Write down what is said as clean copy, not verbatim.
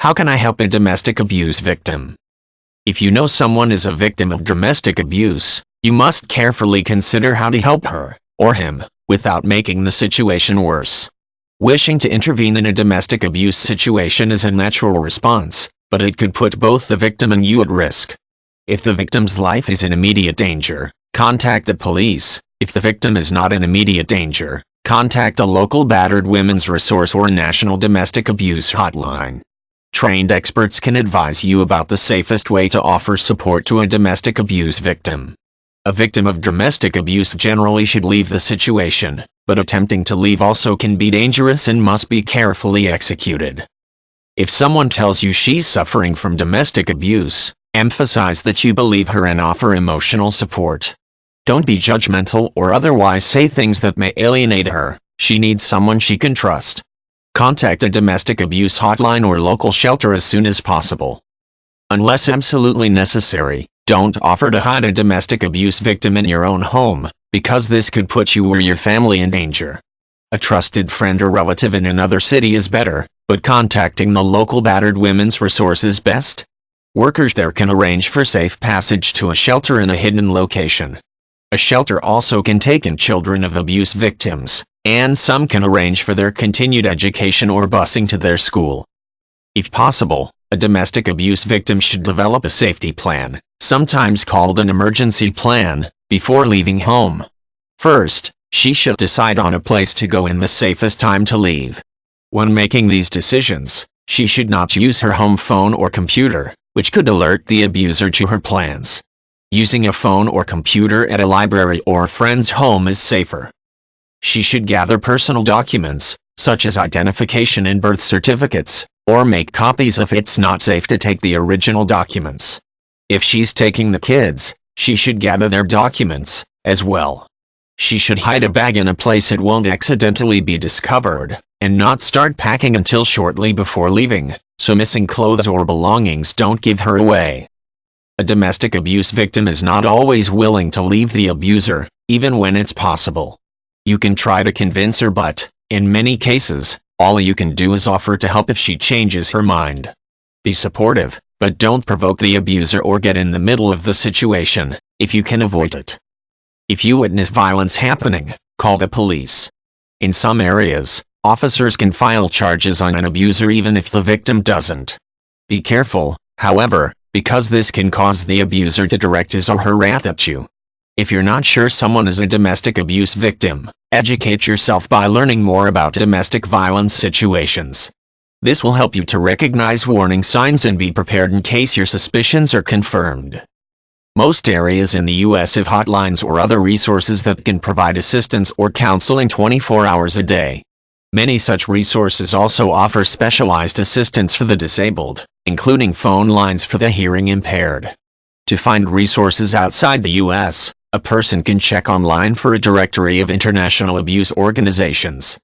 How can I help a domestic abuse victim? If you know someone is a victim of domestic abuse, you must carefully consider how to help her, or him, without making the situation worse. Wishing to intervene in a domestic abuse situation is a natural response, but it could put both the victim and you at risk. If the victim's life is in immediate danger, contact the police. If the victim is not in immediate danger, contact a local battered women's resource or a national domestic abuse hotline. Trained experts can advise you about the safest way to offer support to a domestic abuse victim. A victim of domestic abuse generally should leave the situation, but attempting to leave also can be dangerous and must be carefully executed. If someone tells you she's suffering from domestic abuse, emphasize that you believe her and offer emotional support. Don't be judgmental or otherwise say things that may alienate her. She needs someone she can trust. Contact a domestic abuse hotline or local shelter as soon as possible. Unless absolutely necessary, don't offer to hide a domestic abuse victim in your own home, because this could put you or your family in danger. A trusted friend or relative in another city is better, but contacting the local battered women's resource is best. Workers there can arrange for safe passage to a shelter in a hidden location. A shelter also can take in children of abuse victims, and some can arrange for their continued education or busing to their school. If possible, a domestic abuse victim should develop a safety plan, sometimes called an emergency plan, before leaving home. First, she should decide on a place to go in the safest time to leave. When making these decisions, she should not use her home phone or computer, which could alert the abuser to her plans. Using a phone or computer at a library or a friend's home is safer. She should gather personal documents, such as identification and birth certificates, or make copies if it's not safe to take the original documents. If she's taking the kids, she should gather their documents, as well. She should hide a bag in a place it won't accidentally be discovered, and not start packing until shortly before leaving, so missing clothes or belongings don't give her away. A domestic abuse victim is not always willing to leave the abuser, even when it's possible. You can try to convince her, but, in many cases, all you can do is offer to help if she changes her mind. Be supportive, but don't provoke the abuser or get in the middle of the situation, if you can avoid it. If you witness violence happening, call the police. In some areas, officers can file charges on an abuser even if the victim doesn't. Be careful, however, because this can cause the abuser to direct his or her wrath at you. If you're not sure someone is a domestic abuse victim, educate yourself by learning more about domestic violence situations. This will help you to recognize warning signs and be prepared in case your suspicions are confirmed. Most areas in the U.S. have hotlines or other resources that can provide assistance or counseling 24 hours a day. Many such resources also offer specialized assistance for the disabled, including phone lines for the hearing impaired. To find resources outside the U.S., a person can check online for a directory of international abuse organizations.